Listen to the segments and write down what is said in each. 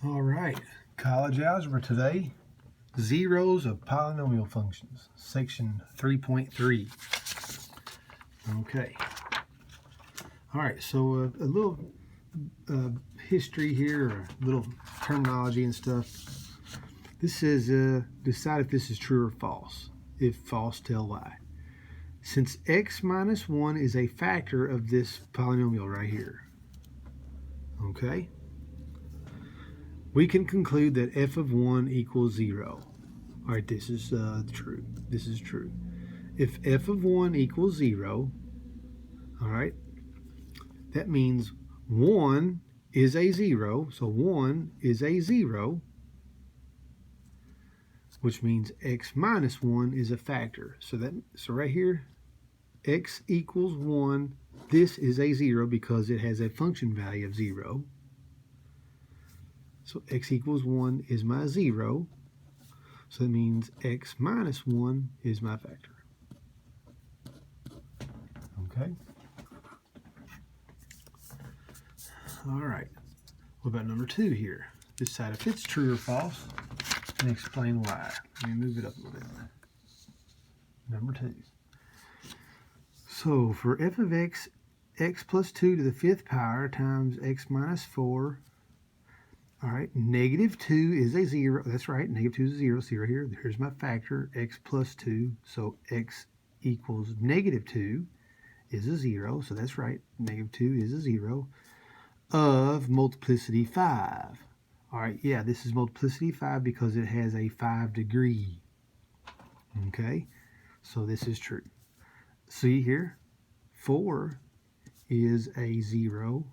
All right, college algebra today, zeros of polynomial functions, section 3.3. Okay. All right, so a little history here, or a little terminology and stuff. This says decide if this is true or false. If false, tell why. Since x minus 1 is a factor of this polynomial right here, okay, we can conclude that f of 1 equals 0. All right, this is true. This is true. If f of 1 equals 0, all right, that means 1 is a 0. So 1 is a 0, which means x minus 1 is a factor. So right here, x equals 1. This is a 0 because it has a function value of 0. So x equals 1 is my 0. So that means x minus 1 is my factor. Okay. All right. What about number 2 here? Decide if it's true or false and explain why. Let me move it up a little bit. Number 2. So for f of x, x plus 2 to the 5th power times x minus 4. All right, negative 2 is a 0. That's right, negative 2 is a 0. See right here, here's my factor, x plus 2. So x equals negative 2 is a 0. So that's right, negative 2 is a 0. Of multiplicity 5. All right, yeah, this is multiplicity 5 because it has a 5 degree. Okay, so this is true. See here, 4 is a 0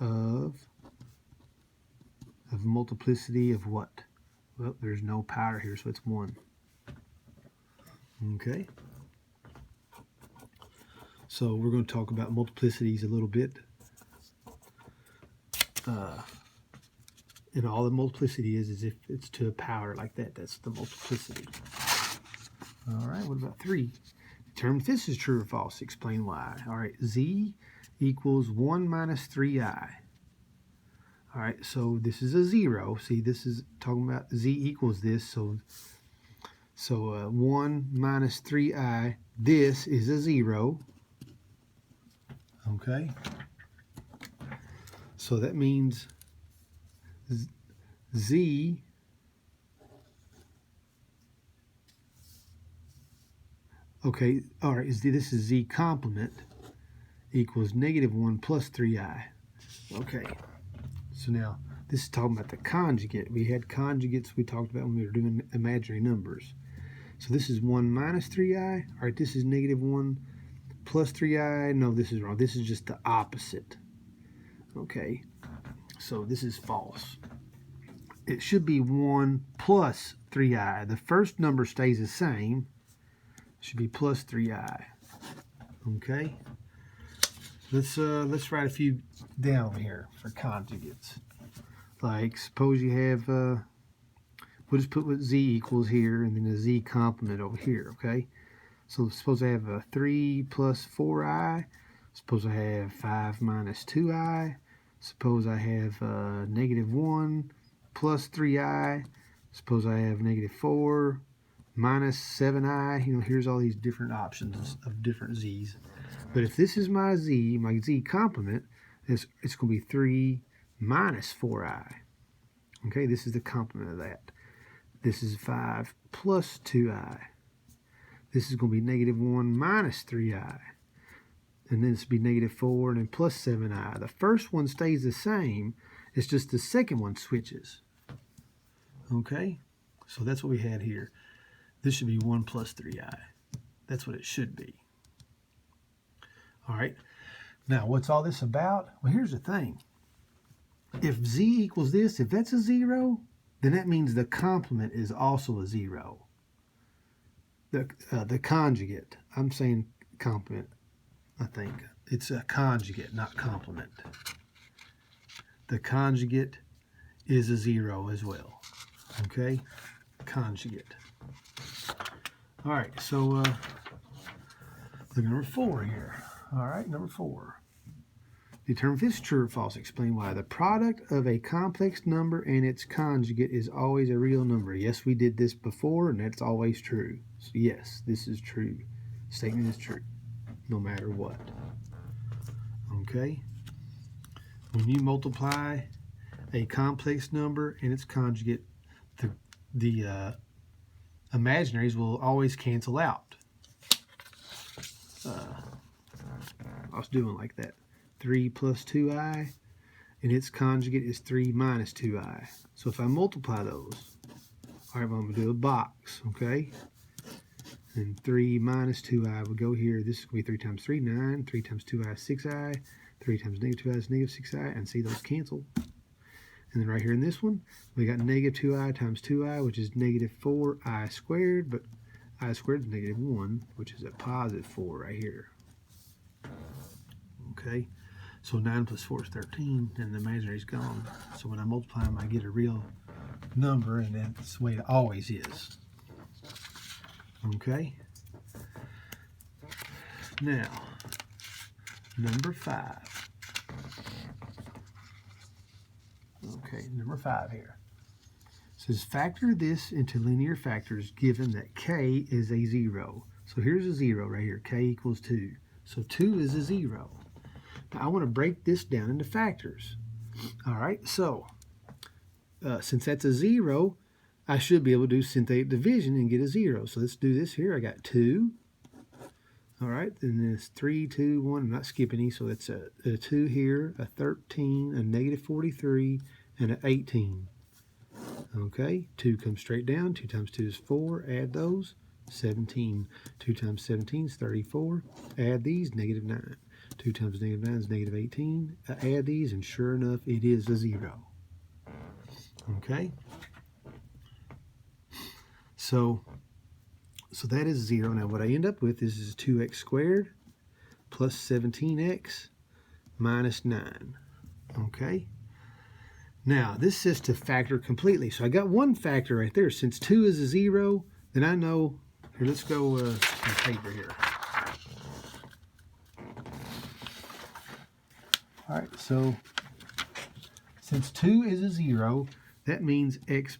of multiplicity of what? Well, there's no power here, so it's 1. Okay. So we're going to talk about multiplicities a little bit. And all the multiplicity is if it's to a power like that. That's the multiplicity. All right, what about 3? Determine if this is true or false. Explain why. All right, z equals 1 minus 3i. All right, so this is a 0. See, this is talking about z equals this. So 1 minus 3i, this is a 0. Okay. So that means z okay, all right, this is z complement equals negative 1 plus 3i. Okay, so now this is talking about the conjugate. We had conjugates we talked about when we were doing imaginary numbers. So this is 1 minus 3i. All right, this is negative 1 plus 3i. No, this is wrong. This is just the opposite. Okay, so this is false. It should be 1 plus 3i. The first number stays the same. It should be plus 3i. Okay. Let's write a few down here for conjugates. Like suppose you have we'll just put what z equals here and then a z complement over here. Okay. So suppose I have a 3 plus 4i. Suppose I have 5 minus 2i. Suppose I have negative 1 plus 3i. Suppose I have negative 4 minus 7i. You know, here's all these different options of different z's. But if this is my z complement, it's going to be 3 minus 4i. Okay, this is the complement of that. This is 5 plus 2i. This is going to be negative 1 minus 3i. And then this will be negative 4 and then plus 7i. The first one stays the same. It's just the second one switches. Okay? So that's what we had here. This should be 1 plus 3i. That's what it should be. All right. Now, what's all this about? Well, here's the thing. If z equals this, if that's a 0, then that means the complement is also a 0. The conjugate. I'm saying complement. I think it's a conjugate, not complement. The conjugate is a 0 as well. Okay, conjugate. All right, so look at number 4 here. All right, number 4. Determine if it's true or false. Explain why. The product of a complex number and its conjugate is always a real number. Yes, we did this before, and that's always true. So yes, this is true. Statement is true, no matter what. Okay? When you multiply a complex number and its conjugate, the imaginaries will always cancel out. I was doing like that. 3 plus 2i, and its conjugate is 3 minus 2i. So if I multiply those, all right, well, I'm going to do a box, okay? And 3 minus 2i will go here. This is going to be 3 times 3, 9. 3 times 2i is 6i. 3 times negative 2i is negative 6i. And see, those cancel. And then right here in this one, we got negative 2i times 2i, which is negative 4i squared. But I squared is negative 1, which is a positive 4 right here. Okay? So 9 plus 4 is 13, and the imaginary is gone. So when I multiply them, I get a real number, and that's the way it always is. Okay? Now, number 5. Okay, number 5 here. It says factor this into linear factors given that k is a 0. So here's a 0 right here. K equals 2. So 2 is a 0. Now I want to break this down into factors. All right, so since that's a 0, I should be able to do synthetic division and get a 0. So let's do this here. I got 2. All right, then it's 3, 2, 1. I'm not skipping any, so it's a 2 here, a 13, a negative 43, and an 18. Okay, 2 comes straight down. 2 times 2 is 4. Add those. 17. 2 times 17 is 34. Add these, negative 9. 2 times negative 9 is negative 18. Add these, and sure enough, it is a 0. Okay? So that is 0. Now, what I end up with is 2x squared plus 17x minus 9. Okay? Now, this says to factor completely. So I got one factor right there. Since 2 is a 0, then I know. Here, let's go on paper here. All right, so since 2 is a 0, that means x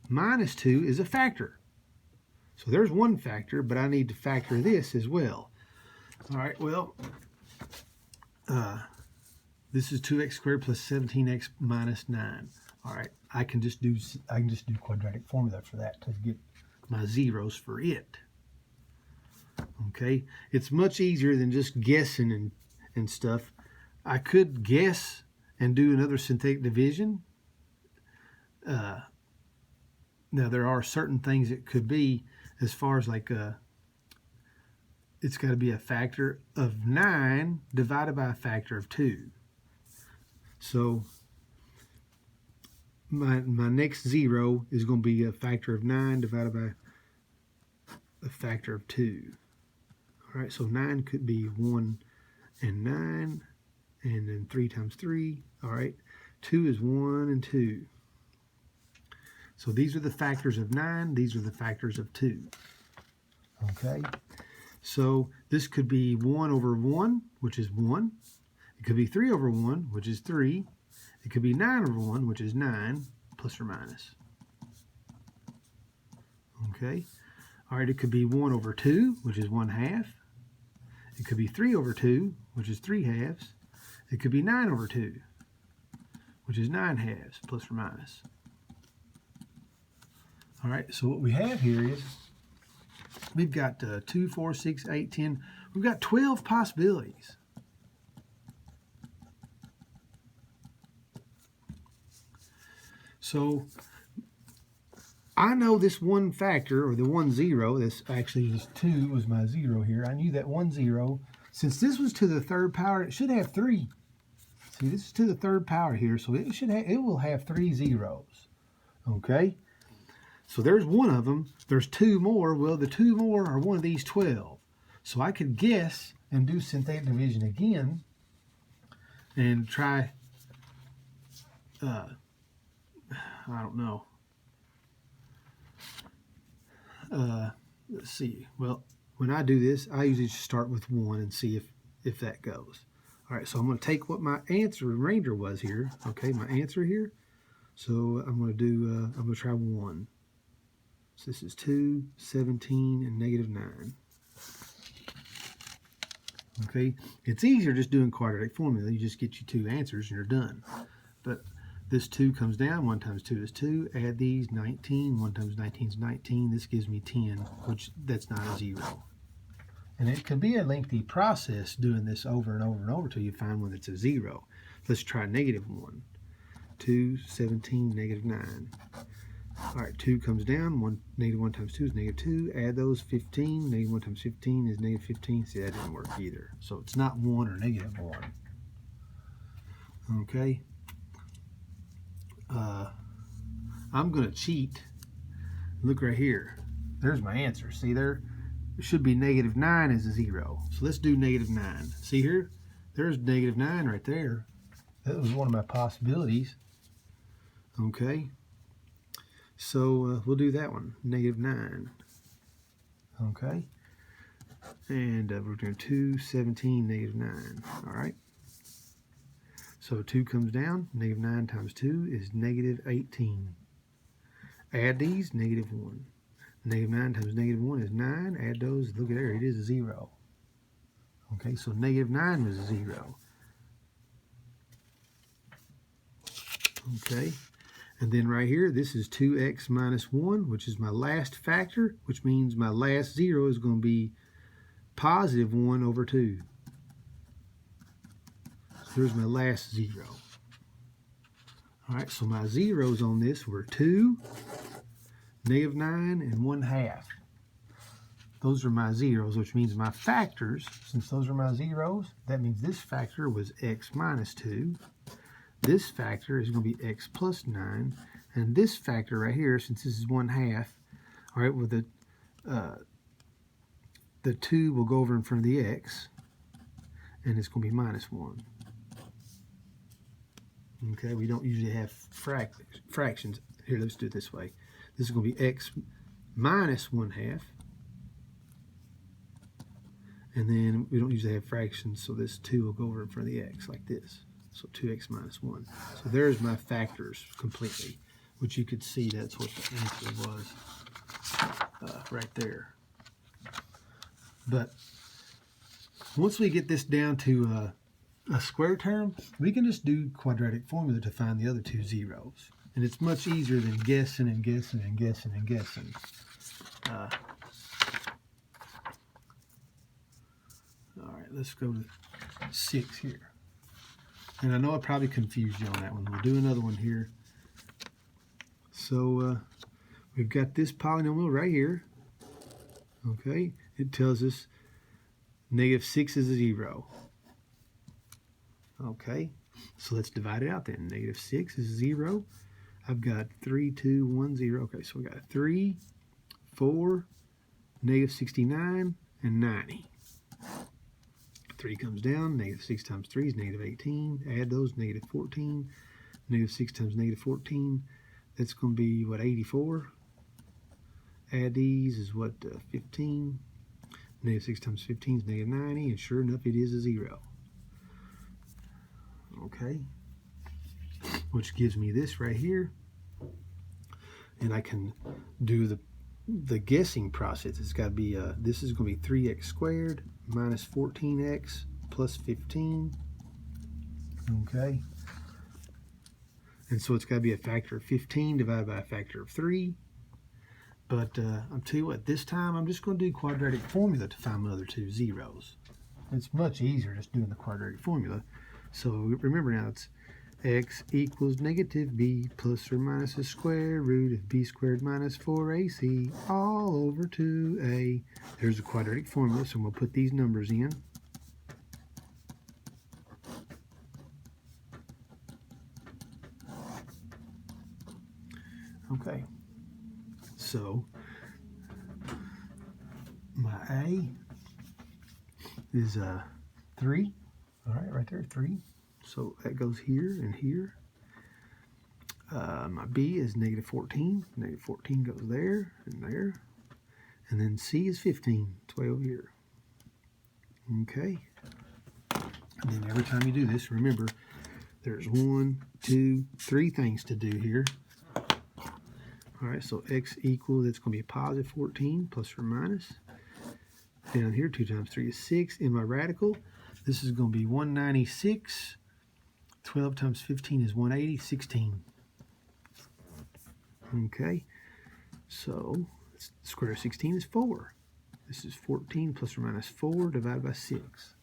minus 2 is a factor. So there's one factor, but I need to factor this as well. All right, well, this is 2x squared plus 17x minus 9. All right, I can just do quadratic formula for that to get my zeros for it. Okay, it's much easier than just guessing and stuff. I could guess and do another synthetic division. Now there are certain things it could be, as far as like it's got to be a factor of 9 divided by a factor of 2. So my next 0 is going to be a factor of 9 divided by a factor of 2. All right, so 9 could be 1 and 9, and then 3 times 3. All right, 2 is 1 and 2. So these are the factors of 9. These are the factors of 2. Okay, so this could be 1 over 1, which is 1. It could be 3 over 1, which is 3. It could be 9 over 1, which is 9, plus or minus. Okay. All right, it could be 1 over 2, which is 1/2. It could be 3 over 2, which is 3/2. It could be 9 over 2, which is 9/2, plus or minus. All right, so what we have here is we've got 2, 4, 6, 8, 10. We've got 12 possibilities. So I know this one factor, or the 1 0, this actually is 2 was my 0 here. I knew that 1 0. Since this was to the third power, it should have 3. See, this is to the third power here, so it will have 3 zeros. Okay? So there's one of them. There's 2 more. Well, the 2 more are one of these 12. So I could guess and do synthetic division again and try, I don't know. Let's see. Well, when I do this, I usually just start with 1 and see if that goes. All right, so I'm going to take what my answer remainder was here. Okay, my answer here. So I'm going to do, I'm going to try 1. So this is 2, 17, and negative 9. Okay, it's easier just doing quadratic formula. You just get your 2 answers and you're done. But this 2 comes down. 1 times 2 is 2. Add these, 19. 1 times 19 is 19. This gives me 10, which that's not a 0. And it can be a lengthy process doing this over and over and over until you find one that's a 0. Let's try negative 1. 2, 17, negative 9. All right, 2 comes down. Negative 1 times 2 is negative 2. Add those, 15. Negative 1 times 15 is negative 15. See, that didn't work either. So it's not 1 or negative 1. Okay. I'm going to cheat. Look right here. There's my answer. See there? It should be negative 9 as a 0. So let's do negative 9. See here? There's negative 9 right there. That was one of my possibilities. Okay. So we'll do that one. Negative 9. Okay. And we're doing 2, 17, negative 9. All right. So 2 comes down. Negative 9 times 2 is negative 18. Add these, negative 1. Negative 9 times negative 1 is 9. Add those. Look at there. It is a 0. Okay, so negative 9 was a 0. Okay, and then right here, this is 2x minus 1, which is my last factor, which means my last 0 is going to be positive 1 over 2. So there's my last 0. All right, so my zeros on this were 2, negative 9, and 1/2. Those are my zeros, which means my factors, since those are my zeros, that means this factor was x minus 2. This factor is going to be x plus 9. And this factor right here, since this is 1/2, all right, well, the 2 will go over in front of the x, and it's going to be minus 1. Okay, we don't usually have fractions. Here, let's do it this way. This is going to be x minus 1/2. And then we don't usually have fractions, so this 2 will go over in front of the x like this. So 2x minus 1. So there's my factors completely, which you could see that's what the answer was right there. But once we get this down to a square term, we can just do quadratic formula to find the other 2 zeros. And it's much easier than guessing and guessing and guessing and guessing. All right, let's go to 6 here. And I know I probably confused you on that one. We'll do another one here. So we've got this polynomial right here. Okay, it tells us negative 6 is a 0. Okay, so let's divide it out then. Negative 6 is 0. I've got 3, 2, 1, 0. Okay, so we got 3, 4, negative 69, and 90. 3 comes down. Negative 6 times 3 is negative 18. Add those, negative 14. Negative 6 times negative 14. That's going to be, what, 84? Add these is, what, 15. Negative 6 times 15 is negative 90. And sure enough, it is a 0. Okay. Which gives me this right here. And I can do the guessing process. It's got to be, this is going to be 3x squared minus 14x plus 15. Okay. And so it's got to be a factor of 15 divided by a factor of 3. But I'll tell you what, this time I'm just going to do quadratic formula to find my other 2 zeros. It's much easier just doing the quadratic formula. So remember now, it's x equals negative b plus or minus the square root of b squared minus 4ac all over 2a. There's a quadratic formula, so I'm going to put these numbers in. Okay, so my a is 3. All right, right there, 3. So that goes here and here. My b is negative 14. Negative 14 goes there and there. And then c is 15. It's way over here. Okay. And then every time you do this, remember, there's 1, 2, 3 things to do here. All right, so x equals, it's going to be positive 14 plus or minus. Down here, 2 times 3 is 6. In my radical, this is going to be 196. 12 times 15 is 180, 16. Okay, so the square root of 16 is 4. This is 14 plus or minus 4 divided by 6.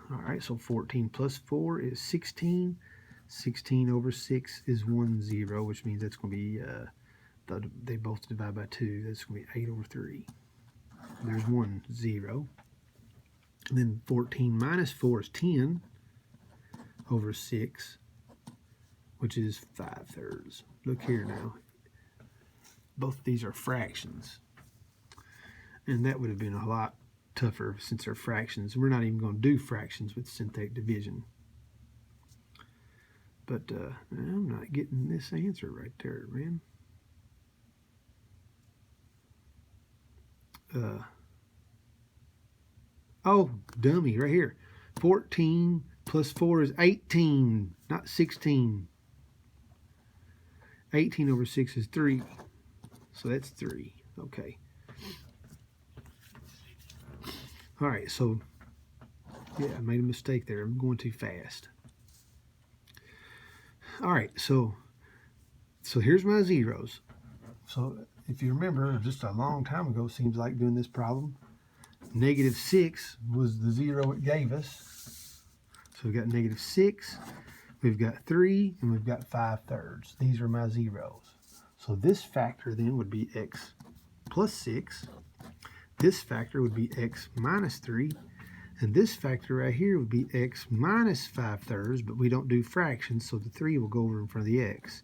All right, so 14 plus 4 is 16. 16 over 6 is 10, which means that's going to be, they both divide by 2. That's going to be 8 over 3. There's 1, 0. And then 14 minus 4 is 10 over 6, which is 5/3. Look here now. Both of these are fractions. And that would have been a lot tougher since they're fractions. We're not even going to do fractions with synthetic division. But I'm not getting this answer right there, man. Oh, dummy, right here. 14 plus 4 is 18, not 16. 18 over 6 is 3. So that's 3. Okay. All right, so, yeah, I made a mistake there. I'm going too fast. All right, so here's my zeros. So if you remember, just a long time ago, seems like doing this problem, -6 was the 0 it gave us. So we've got -6, we've got 3, and we've got 5/3. These are my zeros. So this factor then would be x plus 6. This factor would be x minus 3. And this factor right here would be x minus 5/3, but we don't do fractions, so the 3 will go over in front of the x.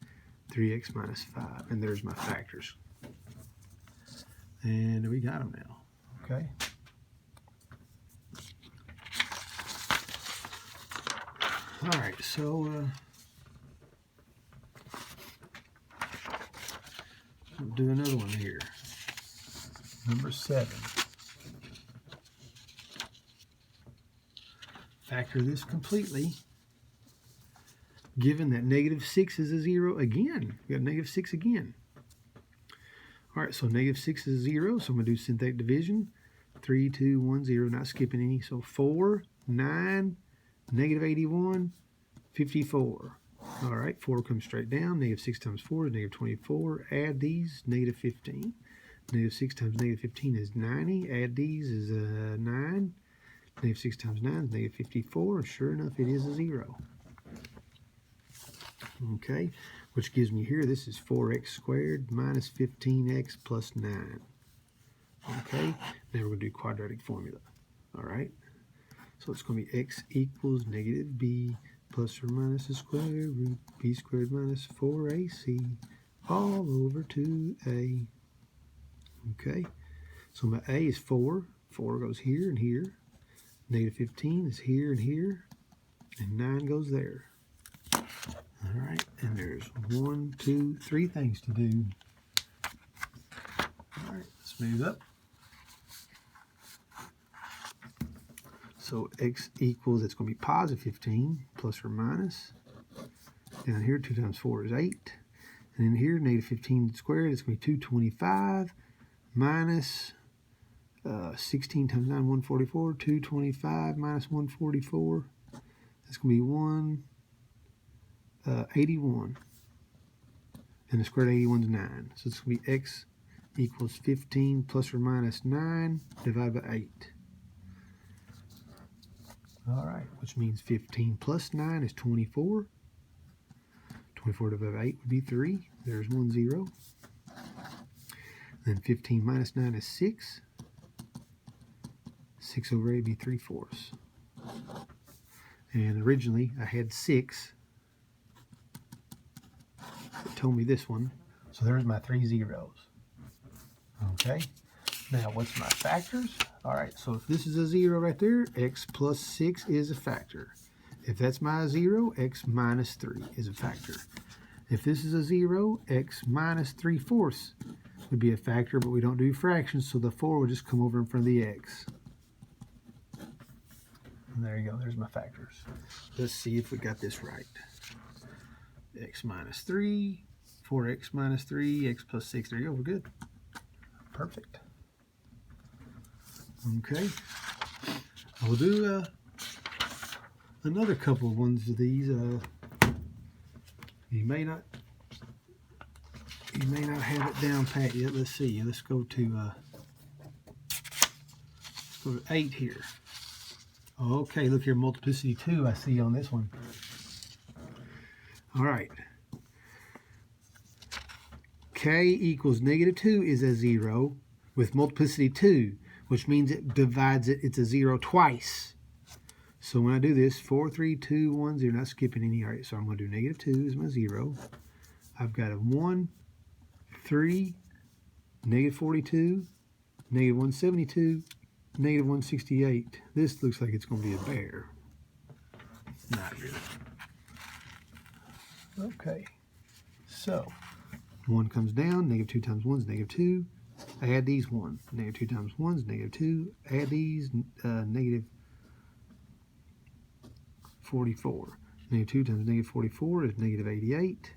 3x minus 5. And there's my factors. And we got them now. Okay. All right, so we'll do another one here. Number 7. Factor this completely. Given that -6 is a 0 again. We got -6 again. All right, so -6 is 0, so I'm going to do synthetic division. 3, 2, 1, 0, not skipping any. So 4, 9, -81, 54. All right, 4 comes straight down. -6 times 4 is -24. Add these, -15. -6 times -15 is 90. Add these is 9. -6 times 9 is -54. Sure enough, it is a 0. Okay, which gives me here, this is 4x squared minus 15x plus 9. Okay, now we're going to do quadratic formula. All right, so it's going to be x equals -b plus or minus the square root b squared minus 4ac all over 2a. Okay, so my a is 4. 4 goes here and here. -15 is here and here. And 9 goes there. All right, and there's 1, 2, 3 things to do. All right, let's move up. So x equals, it's going to be positive 15 plus or minus. Down here, 2 times 4 is 8. And in here, -15 squared, it's going to be 225 minus 16 times 9, 144. 225 minus 144. That's going to be 81. And the square root of 81 is 9. So it's going to be x equals 15 plus or minus 9 divided by 8. All right, which means 15 plus 9 is 24. 24 divided by 8 would be 3. There's 1 0. Then 15 minus 9 is 6. 6 over 8 would be 3/4. And originally I had 6. It told me this one. So there's my 3 zeros. Okay. Now what's my factors? All right, so if this is a 0 right there, x plus 6 is a factor. If that's my 0, x minus 3 is a factor. If this is a 0, x minus 3/4 would be a factor, but we don't do fractions, so the 4 will just come over in front of the x. And there you go. There's my factors. Let's see if we got this right. X minus 3, 4x minus 3, x plus 6. There you go. We're good. Perfect. Okay. We'll do another couple of ones of these. You may not have it down pat yet. Let's see. Let's go to 8 here. Okay, look here, multiplicity 2 I see on this one. All right. K equals -2 is a 0 with multiplicity 2, which means it divides it. It's a 0 twice. So when I do this, 4, 3, 2, 1, 0, not skipping any. All right, so I'm going to do -2 is my 0. I've got a 1, 3, -42, -172, -168. This looks like it's going to be a bear. Not really. Okay, so 1 comes down, -2 times 1 is -2. Add these 1. -2 times 1 is -2. Add these, -44. -2 times -44 is -88.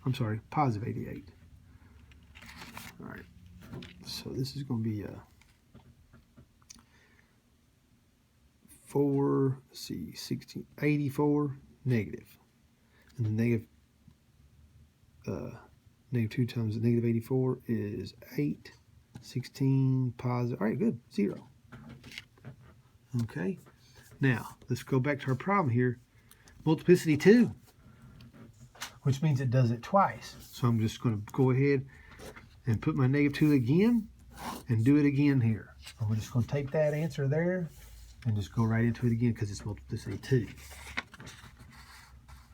I'm sorry, positive 88. All right, so this is going to be 4, let's see, 16, 84 negative. And the -2 times the -84 is 8, 16 positive. All right, good, 0. Okay, now let's go back to our problem here. Multiplicity 2, which means it does it twice. So I'm just going to go ahead and put my -2 again and do it again here. And we're just going to take that answer there and just go right into it again because it's multiplicity 2.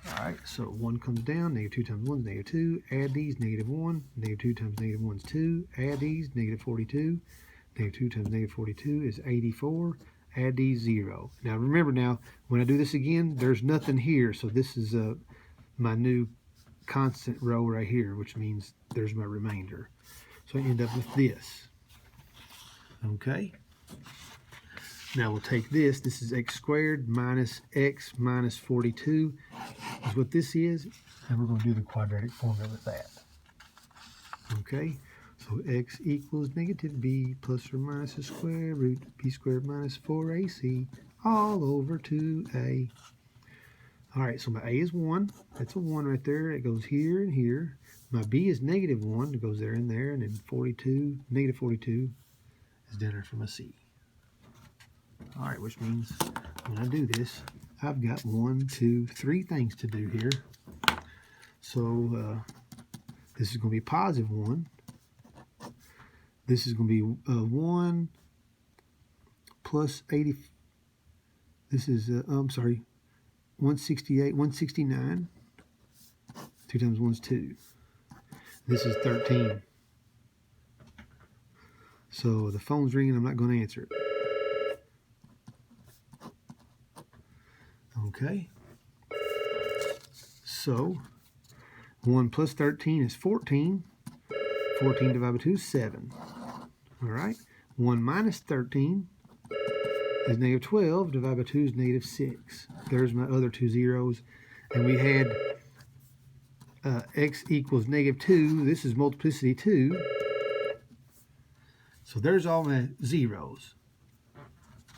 All right, so 1 comes down, -2 times 1 is -2. Add these, -1. -2 times -1 is 2. Add these, -42. -2 times -42 is 84. Add these, 0. Now remember now, when I do this again, there's nothing here. So this is my new constant row right here, which means there's my remainder. So I end up with this. Okay. Now we'll take this. This is x squared minus x minus 42 is what this is. And we're going to do the quadratic formula with that. Okay. So x equals -b plus or minus a square root b squared minus 4ac all over 2a. All right, so my a is 1. That's a 1 right there. It goes here and here. My b is -1. It goes there and there. And then 42, -42 is down there for my c. All right, which means when I do this, I've got 1, 2, 3 things to do here. So this is going to be positive 1. This is going to be 1 plus 80. This is, I'm sorry, 168, 169. 2 times 1 is 2. This is 13. So the phone's ringing. I'm not going to answer it. Okay. So 1 plus 13 is 14. 14 divided by 2 is 7. All right. 1 minus 13 is -12. Divided by 2 is -6. There's my other 2 zeros. And we had x equals -2. This is multiplicity 2. So there's all my zeros.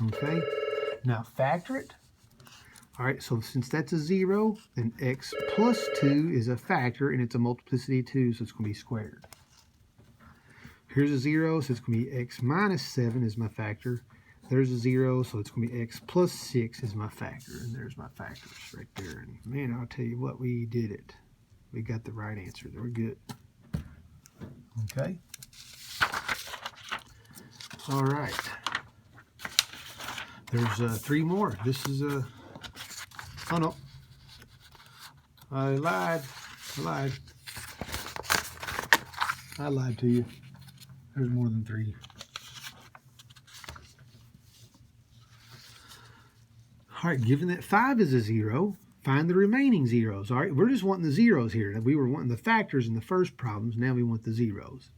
Okay. Now factor it. All right, so since that's a 0, then x plus 2 is a factor, and it's a multiplicity 2, so it's going to be squared. Here's a 0, so it's going to be x minus 7 is my factor. There's a 0, so it's going to be x plus 6 is my factor. And there's my factors right there. And man, I'll tell you what, we did it. We got the right answer. We're good. Okay. All right. There's 3 more. This is a... Oh, no. I lied. I lied to you. There's more than 3. All right, given that 5 is a 0, find the remaining zeros. All right, we're just wanting the zeros here. We were wanting the factors in the first problems. Now we want the zeros.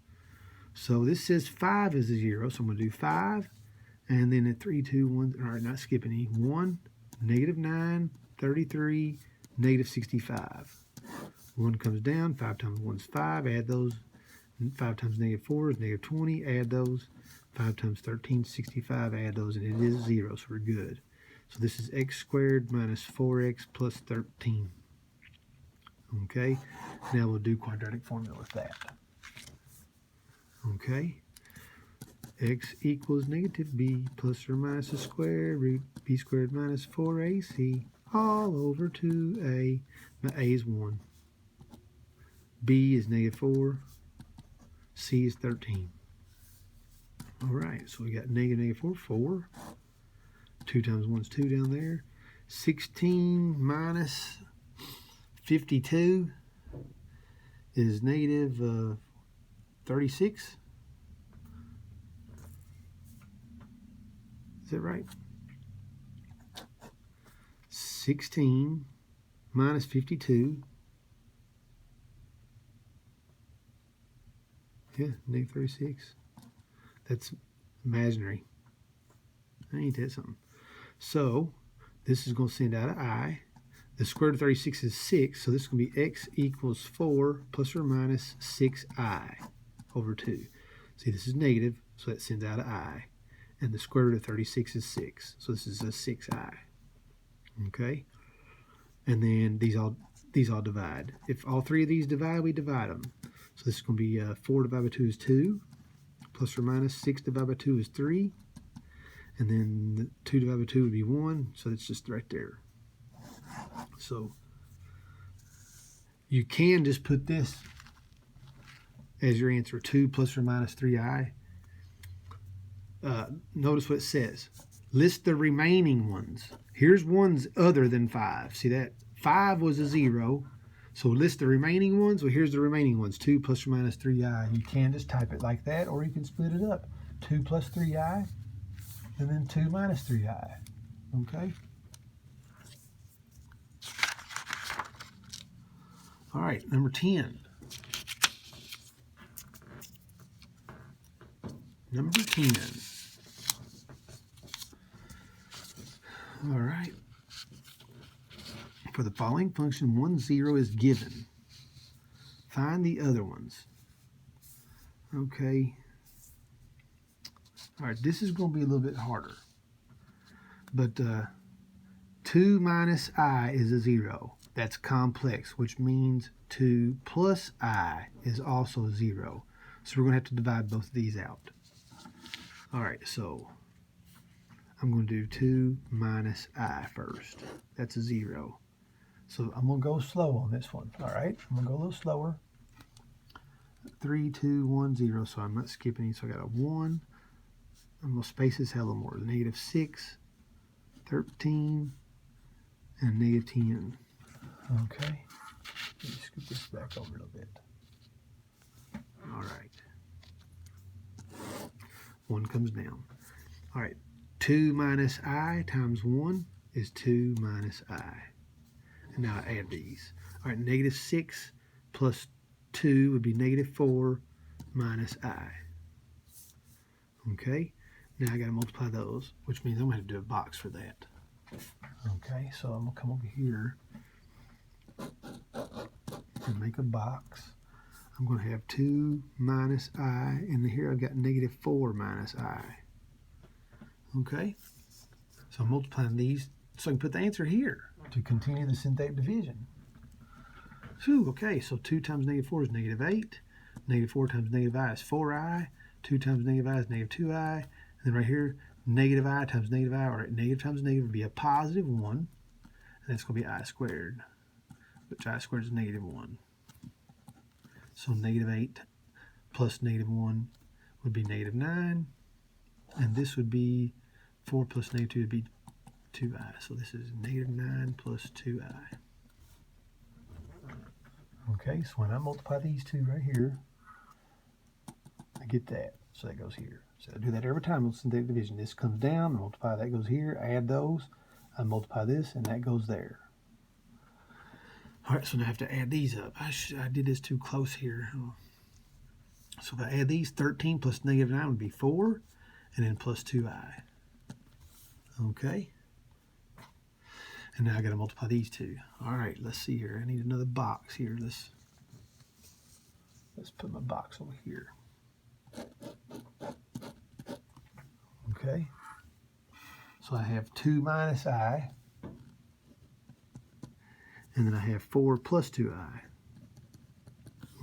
So this says 5 is a 0, so I'm going to do 5, and then at 3, 2, 1, all right, not skipping any, 1, negative 9, 33, negative 65. 1 comes down, 5 times 1 is 5, add those, 5 times negative 4 is negative 20, add those, 5 times 13 is 65, add those, and it is 0, so we're good. So this is x squared minus 4x plus 13. Okay, now we'll do quadratic formula with that. Okay, x equals negative b plus or minus a square root b squared minus 4ac all over 2a. Now a is 1, b is negative 4, c is 13. All right, so we got negative 4, 4. 2 times 1 is 2 down there. 16 minus 52 is negative 36. Is that right? 16 minus 52. Yeah, negative 36. That's imaginary. Ain't that something? So this is going to send out an I. The square root of 36 is 6, so this is going to be x equals 4 plus or minus 6i over 2. See, this is negative, so that sends out an I. And the square root of 36 is 6, so this is a 6i. Okay? And then these all divide. If all three of these divide, we divide them. So this is going to be 4 divided by 2 is 2, plus or minus 6 divided by 2 is 3. And then 2 divided by 2 would be 1, so it's just right there. So you can just put this as your answer, 2 plus or minus 3i. Notice what it says. List the remaining ones. Here's ones other than 5. See that? 5 was a 0. So list the remaining ones. Well, here's the remaining ones. 2 plus or minus 3i. You can just type it like that, or you can split it up. 2 plus 3i, and then 2 minus 3i. Okay? All right, number 10. Number 10. All right. For the following function, 1, 0 is given. Find the other ones. Okay. All right, this is going to be a little bit harder. But 2 minus I is a 0. That's complex, which means 2 plus I is also 0. So we're going to have to divide both of these out. All right, so I'm going to do 2 minus I first. That's a 0. So I'm going to go slow on this one. All right, I'm going to go a little slower. 3, 2, 1, 0. So I'm not skipping any. So I got a 1. I'm going to space this hell more. Negative 6, 13, and negative 10. Okay. Let me scoot this back over a little bit. All right. 1 comes down. All right. 2 minus I times 1 is 2 minus I. And now I add these. All right. Negative 6 plus 2 would be negative 4 minus I. Okay. Now I got to multiply those, which means I'm going to have to do a box for that. Okay. So I'm going to come over here and make a box. I'm going to have 2 minus I, and here I've got negative 4 minus I. Okay? So I'm multiplying these so I can put the answer here to continue the synthetic division. Whew, okay, so 2 times negative 4 is negative 8. Negative 4 times negative I is 4i. 2 times negative I is negative 2i. And then right here, negative I times negative I, or negative times negative would be a positive 1. And that's going to be I squared, which I squared is negative 1. So negative 8 plus negative 1 would be negative 9. And this would be 4 plus negative 2 would be 2i. So this is negative 9 plus 2i. Okay, so when I multiply these two right here, I get that. So that goes here. So I do that every time with synthetic division. This comes down, multiply, that goes here, add those, I multiply this, and that goes there. All right, so now I have to add these up. I did this too close here. So if I add these, 13 plus negative 9 would be 4, and then plus 2i. Okay. And now I got to multiply these two. All right, let's see here. I need another box here. Let's put my box over here. Okay. So I have 2 minus I, and then I have 4 plus 2i.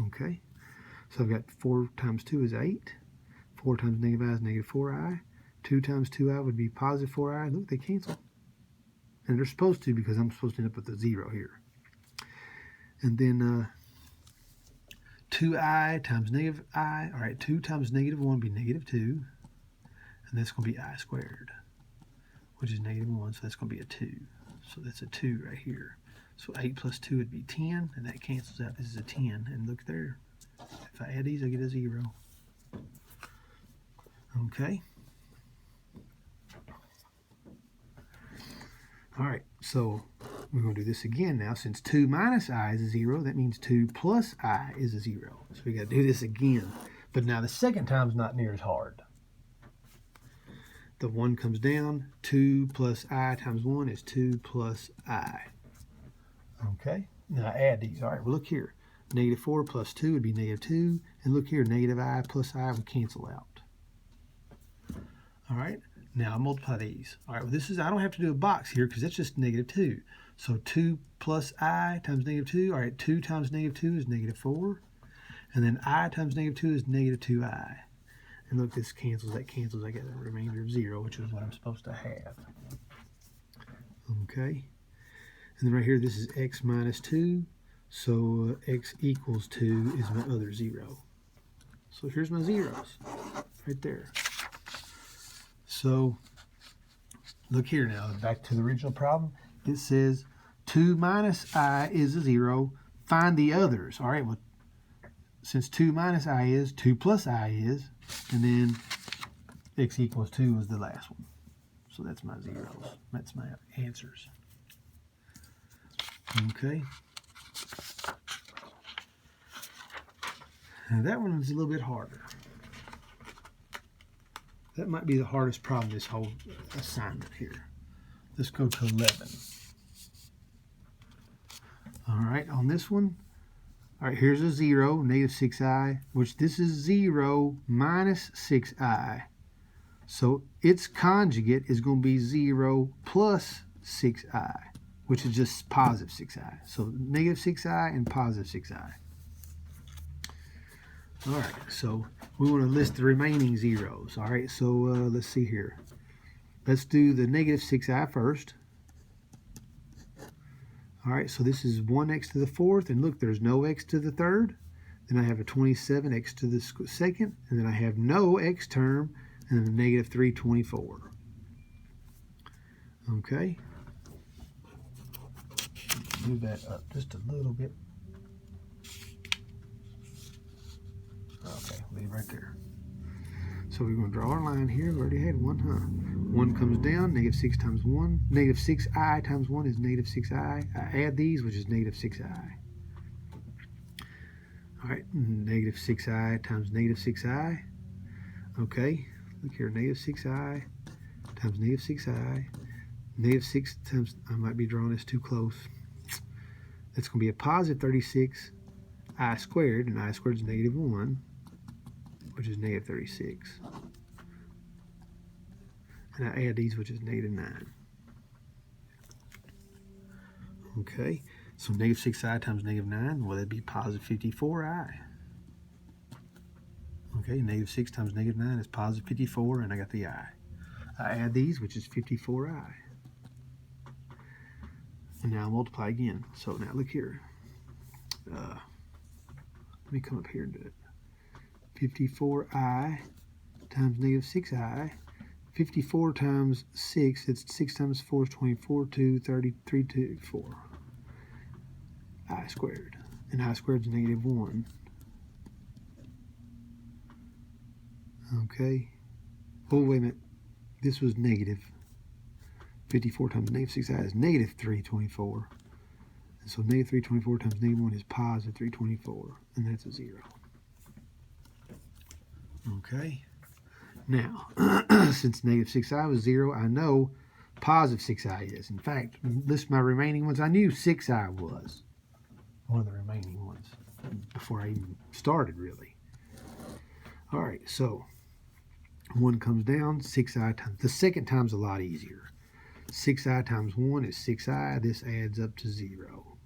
Okay. So I've got 4 times 2 is 8. 4 times negative I is negative 4i. 2 times 2i would be positive 4i. Look, they cancel. And they're supposed to, because I'm supposed to end up with a 0 here. And then 2i times negative I. All right, 2 times negative 1 would be negative 2. And that's going to be I squared, which is negative 1. So that's going to be a 2. So that's a 2 right here. So 8 plus 2 would be 10. And that cancels out. This is a 10. And look there. If I add these, I get a 0. Okay. All right, so we're going to do this again now. Since 2 minus I is a 0, that means 2 plus I is a 0. So we got to do this again. But now the second time is not near as hard. The 1 comes down. 2 plus I times 1 is 2 plus I. Okay, now add these. All right, well, look here. Negative 4 plus 2 would be negative 2. And look here, negative I plus I would cancel out. All right. Now I multiply these. All right, well, this is, I don't have to do a box here because that's just negative 2. So 2 plus I times negative 2. All right, 2 times negative 2 is negative 4. And then I times negative 2 is negative 2i. And look, this cancels, that cancels. I get a remainder of 0, which is what I'm supposed to have. Okay. And then right here, this is x minus 2. So x equals 2 is my other 0. So here's my zeros right there. So look here now, back to the original problem. It says 2 minus I is a 0. Find the others. All right, well, since 2 minus I is, 2 plus I is, and then x equals 2 was the last one. So that's my zeros. That's my answers. Okay. Now that one is a little bit harder. That might be the hardest problem this whole assignment here. Let's go to 11. All right, on this one, all right, here's a 0, negative 6i, which this is 0 minus 6i. So its conjugate is going to be 0 plus 6i, which is just positive 6i. So negative 6i and positive 6i. All right, so we want to list the remaining zeros. All right, so let's see here. Let's do the negative 6i first. All right, so this is 1x to the 4th, and look, there's no x to the 3rd. Then I have a 27x to the 2nd, and then I have no x term, and then a negative 324. Okay. Move that up just a little bit. Okay, leave right there. So we're going to draw our line here. We already had one, huh? 1 comes down, negative 6 times 1. Negative 6i times 1 is negative 6i. I add these, which is negative 6i. All right, negative 6i times negative 6i. Okay, look here, negative 6i times negative 6i. Negative 6 times, I might be drawing this too close. That's going to be a positive 36 I squared, and I squared is negative 1, which is negative 36. And I add these, which is negative 9. Okay, so negative 6i times negative 9, well, that'd be positive 54i. Okay, negative 6 times negative 9 is positive 54, and I got the I. I add these, which is 54i. And now I'll multiply again. So now look here. Let me come up here and do it. 54i times negative 6i. 54 times 6, it's 6 times 4 is 24, 2, 33, 2, 4. I squared. And I squared is negative 1. Okay. Oh, wait a minute. This was negative. 54 times negative 6i is negative 324. And so negative 324 times negative 1 is positive 324. And that's a 0. Okay. Now, since negative 6i was 0, I know positive 6i is. In fact, list my remaining ones. I knew 6i was one of the remaining ones before I even started, really. All right, so 1 comes down, 6i times. The second time's a lot easier. 6i times 1 is 6i. This adds up to 0.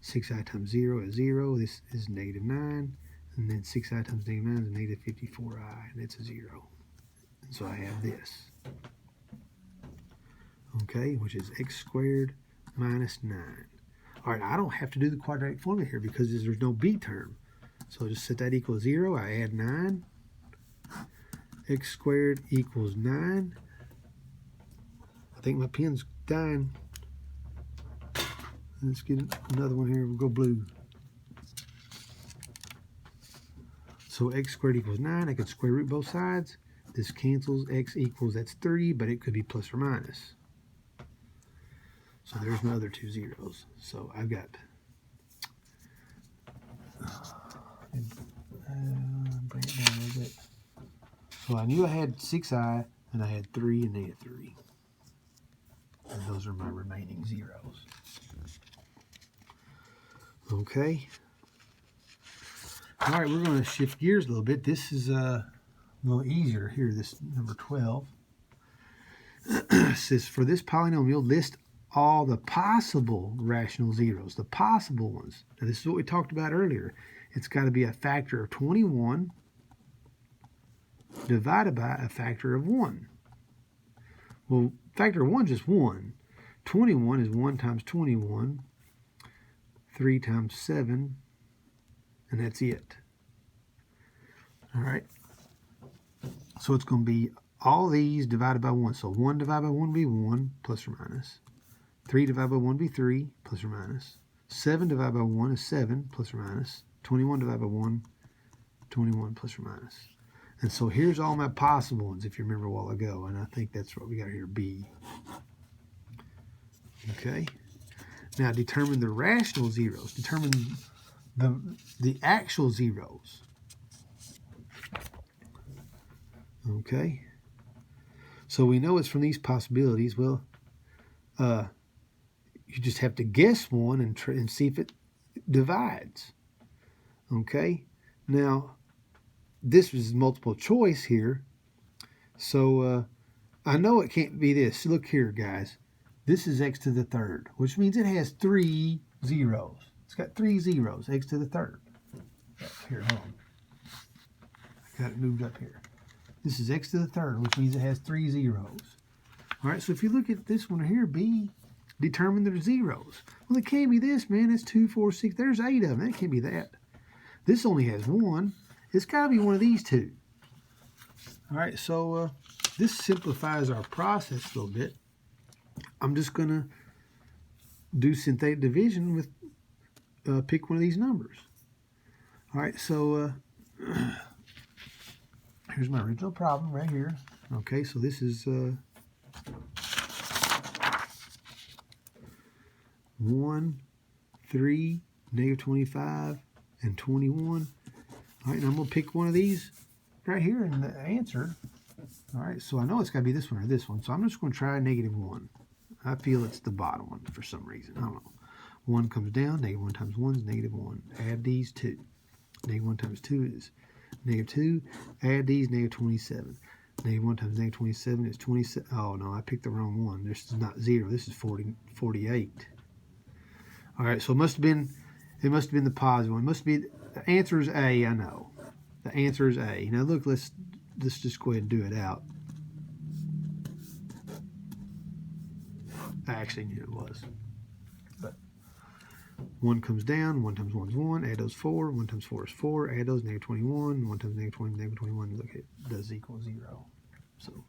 6i times 0 is 0. This is negative 9. And then 6i times negative 9 is negative 54i, and it's a 0. And so I have this. Okay, which is x squared minus 9. All right, I don't have to do the quadratic formula here because there's no b term. So I'll just set that equal 0. I add 9. X squared equals 9. I think my pen's dying. Let's get another one here. We'll go blue. So x squared equals 9. I can square root both sides. This cancels. X equals, that's 3, but it could be plus or minus. So there's my other two zeros. So I've got bring it down a little bit. So I knew I had 6i, and I had 3 and negative 3. And those are my remaining zeros. Okay. All right, we're going to shift gears a little bit. This is a little easier here, this number 12. It says, for this polynomial, list all the possible rational zeros, the possible ones. Now, this is what we talked about earlier. It's got to be a factor of 21 divided by a factor of 1. Well, factor of 1 is just 1. 21 is 1 times 21, 3 times 7, and that's it. All right. So it's going to be all these divided by 1. So 1 divided by 1 will be 1, plus or minus. 3 divided by 1 will be 3, plus or minus. 7 divided by 1 is 7, plus or minus. 21 divided by 1, 21, plus or minus. And so here's all my possible ones, if you remember a while ago. And I think that's what we got here, B. Okay. Now determine the rational zeros. Determine the actual zeros. Okay. So we know it's from these possibilities. Well, you just have to guess one and see if it divides. Okay. Now, this was multiple choice here. So I know it can't be this. Look here, guys. This is x to the third, which means it has 3 zeros. It's got 3 zeros, x to the third. Here, hold on. I got it moved up here. This is x to the third, which means it has 3 zeros. All right, so if you look at this one here, B, determine the zeros. Well, it can't be this, man. It's 2, 4, 6. There's 8 of them. That can't be that. This only has 1. It's got to be one of these two. All right, so this simplifies our process a little bit. I'm just going to do synthetic division with pick one of these numbers. All right, so here's my original problem right here. Okay, so this is 1, 3, negative 25, and 21. All right, and I'm going to pick one of these right here in the answer. All right, so I know it's got to be this one or this one, so I'm just going to try negative 1. I feel it's the bottom one for some reason. I don't know. 1 comes down. Negative 1 times 1 is negative 1. Add these 2. Negative 1 times 2 is negative 2. Add these, negative 27. Negative 1 times negative 27 is 27. Oh, no, I picked the wrong one. This is not 0. This is 48. All right, so it must have been the positive one. It must be, the answer is A, I know. The answer is A. Now, look, let's just go ahead and do it out. I actually knew it was. But 1 comes down, 1 times 1 is 1, add those 4, 1 times 4 is 4, add those negative 21, 1 times negative 20, negative 21, look, it does equal 0. So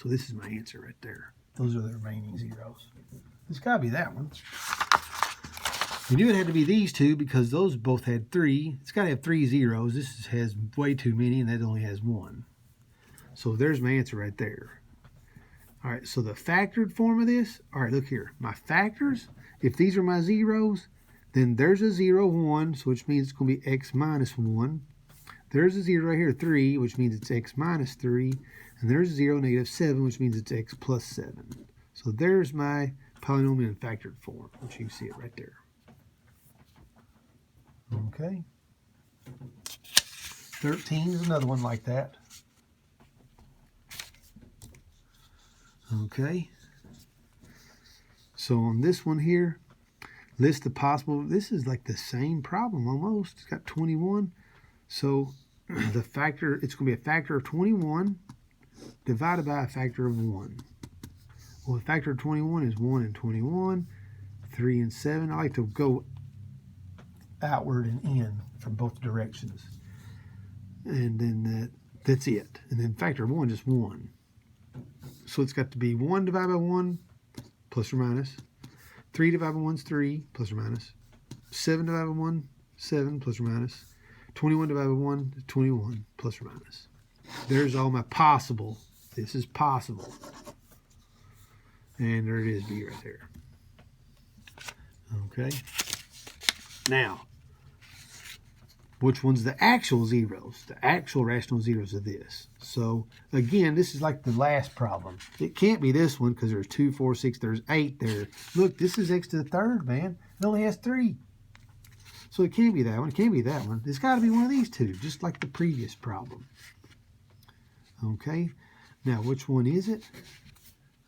this is my answer right there. Those are the remaining zeros. It's got to be that one. We knew it had to be these two because those both had 3. It's got to have 3 zeros. This has way too many, and that only has 1. So there's my answer right there. All right, so the factored form of this, all right, look here. My factors, if these are my zeros, then there's a 0, 1, so which means it's going to be x minus 1. There's a 0 right here, 3, which means it's x minus 3. And there's a 0, negative 7, which means it's x plus 7. So there's my polynomial in factored form, which you can see it right there. Okay. 13 is another one like that. Okay. So on this one here, list the possible, this is like the same problem almost. It's got 21. So the factor, it's going to be a factor of 21 divided by a factor of 1. Well, a factor of 21 is 1 and 21, 3 and 7. I like to go outward and in from both directions. And then that's it. And then factor of 1 is just 1. So it's got to be 1 divided by 1, plus or minus. 3 divided by 1 is 3, plus or minus. 7 divided by 1, 7, plus or minus. 21 divided by 1 is 21, plus or minus. There's all my possible. This is possible. And there it is, B right there. Okay. Now, which one's the actual zeros? The actual rational zeros of this. So, again, this is like the last problem. It can't be this one because there's 2, 4, 6, there's 8 there. Look, this is x to the third, man. It only has 3. So it can't be that one. It can't be that one. It's got to be one of these two, just like the previous problem. Okay. Now, which one is it?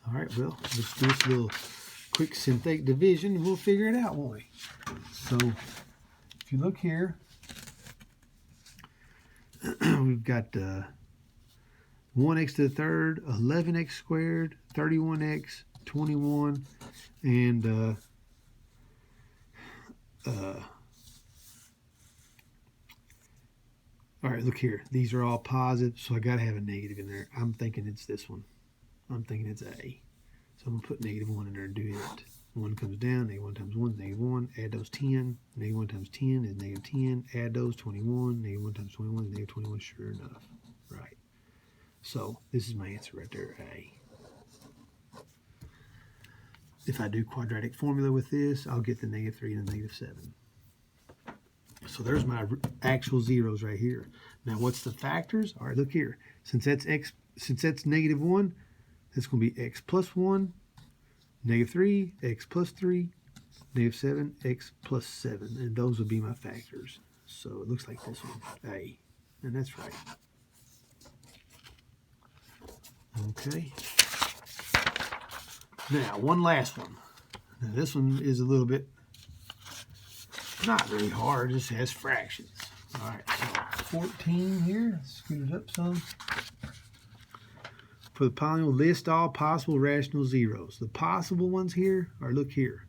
All right, well, let's do this little quick synthetic division, and we'll figure it out, won't we? So, if you look here, we've got 1x to the third, 11x squared, 31x, 21, and all right, look here. These are all positive, so I got to have a negative in there. I'm thinking it's this one. I'm thinking it's A. So I'm going to put negative 1 in there and do it. 1 comes down, negative 1 times 1 is negative 1. Add those 10. Negative 1 times 10 is negative 10. Add those 21. Negative 1 times 21 is negative 21, sure enough. Right. So this is my answer right there, A. If I do quadratic formula with this, I'll get the negative 3 and the negative 7. So there's my actual zeros right here. Now what's the factors? All right, look here. Since that's negative 1, that's going to be x plus 1, negative 3, x plus 3, negative 7, x plus 7. And those would be my factors. So it looks like this one, A. And that's right. Okay. Now, one last one. Now this one is a little bit, not really hard, it just has fractions. All right, so 14 here, scoot it up some. For the polynomial, list all possible rational zeros. The possible ones here are, look here.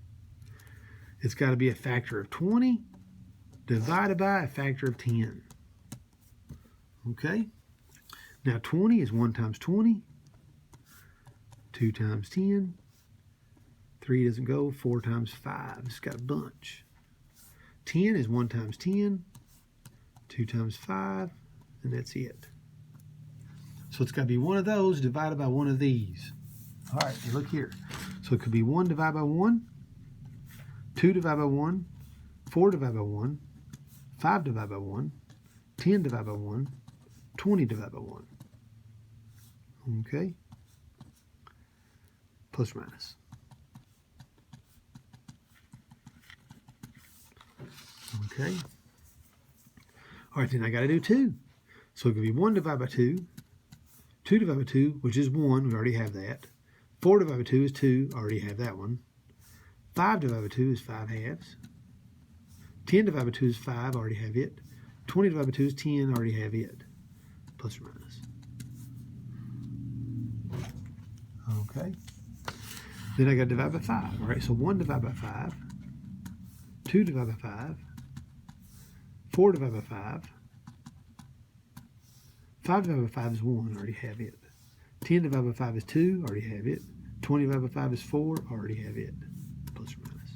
It's got to be a factor of 20 divided by a factor of 10. Okay? Now 20 is 1 times 20, 2 times 10, 3 doesn't go, 4 times 5. It's got a bunch. 10 is 1 times 10, 2 times 5, and that's it. So it's got to be one of those divided by one of these. All right, look here. So it could be 1 divided by 1, 2 divided by 1, 4 divided by 1, 5 divided by 1, 10 divided by 1, 20 divided by 1. Okay? Plus or minus. Okay? All right, then I got to do 2. So it could be 1 divided by 2, 2 divided by 2, which is 1, we already have that. 4 divided by 2 is 2, already have that one. 5 divided by 2 is 5 halves. 10 divided by 2 is 5, already have it. 20 divided by 2 is 10, already have it. Plus or minus. Okay. Then I got to divide by 5. All right, so 1 divided by 5, 2 divided by 5, 4 divided by 5, 5 divided by 5 is 1, already have it. 10 divided by 5 is 2, already have it. 20 divided by 5 is 4, already have it. Plus or minus.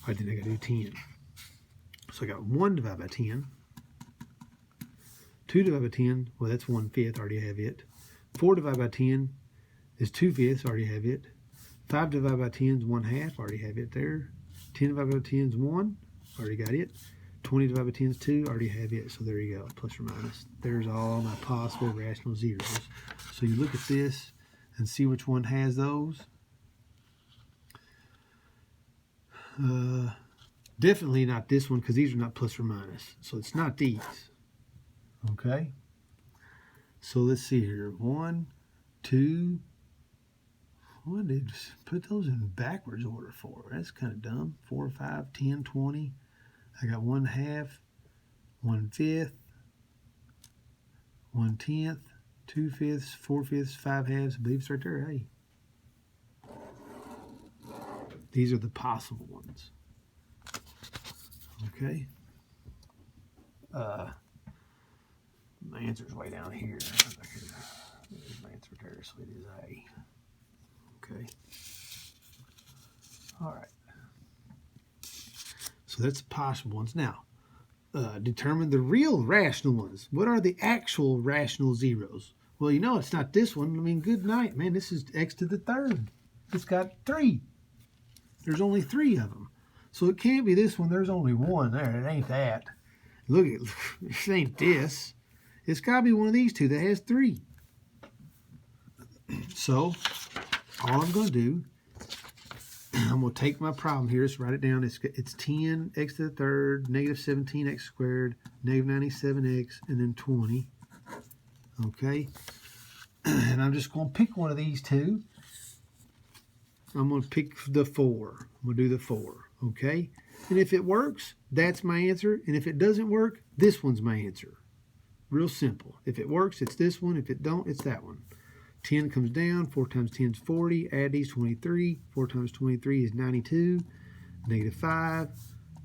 All right, then I got to do 10. So I got 1 divided by 10. 2 divided by 10, well, that's 1/5, already have it. 4 divided by 10 is 2/5, already have it. 5 divided by 10 is 1/2, already have it there. 10 divided by 10 is 1, already got it. 20 divided by 10 is 2. Already have it, so there you go, plus or minus. There's all my possible rational zeros. So you look at this and see which one has those. Definitely not this one, because these are not plus or minus. So it's not these. Okay? So let's see here. 1, 2. What did they put those in backwards order for? That's kind of dumb. 4, 5, 10, 20. I got 1/2, 1/5, 1/10, 2/5, 4/5, 5/2. I believe it's right there. Hey. These are the possible ones. Okay. My answer's way down here. There's my answer there, so it is A. Okay. All right. So that's the possible ones. Now, determine the real rational ones. What are the actual rational zeros? Well, you know it's not this one. I mean, good night, man. This is x to the third. It's got 3. There's only 3 of them. So it can't be this one. There's only 1 there. It ain't that. Look, it ain't this. It's got to be one of these two that has 3. So all I'm going to do, I'm going to take my problem here. Let's write it down. It's 10 x to the third, negative 17x squared, negative 97x, and then 20. Okay. And I'm just going to pick one of these two. I'm going to pick the 4. I'm going to do the 4. Okay. And if it works, that's my answer. And if it doesn't work, this one's my answer. Real simple. If it works, it's this one. If it don't, it's that one. 10 comes down. 4 times 10 is 40. Add these, 23. 4 times 23 is 92. Negative 5.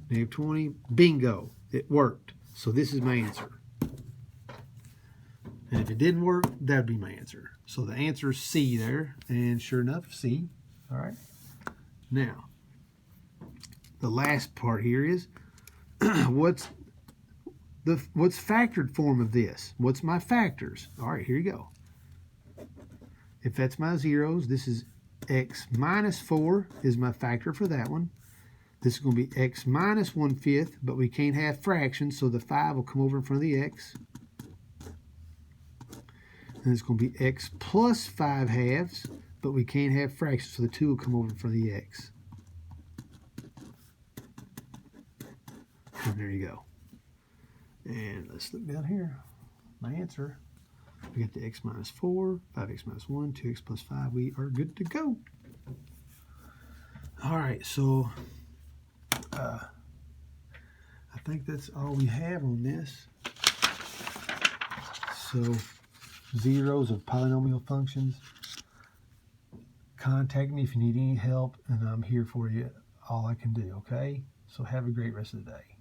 Negative 20. Bingo. It worked. So this is my answer. And if it didn't work, that would be my answer. So the answer is C there. And sure enough, C. All right. Now, the last part here is what's factored form of this? What's my factors? All right, here you go. If that's my zeros, this is x minus 4 is my factor for that one. This is going to be x minus 1/5, but we can't have fractions, so the 5 will come over in front of the x. And it's going to be x plus 5/2, but we can't have fractions, so the 2 will come over in front of the x. And there you go. And let's look down here. My answer. We got the x minus 4, 5x minus 1, 2x plus 5. We are good to go. All right, so I think that's all we have on this. So zeros of polynomial functions. Contact me if you need any help, and I'm here for you all I can do, okay? So have a great rest of the day.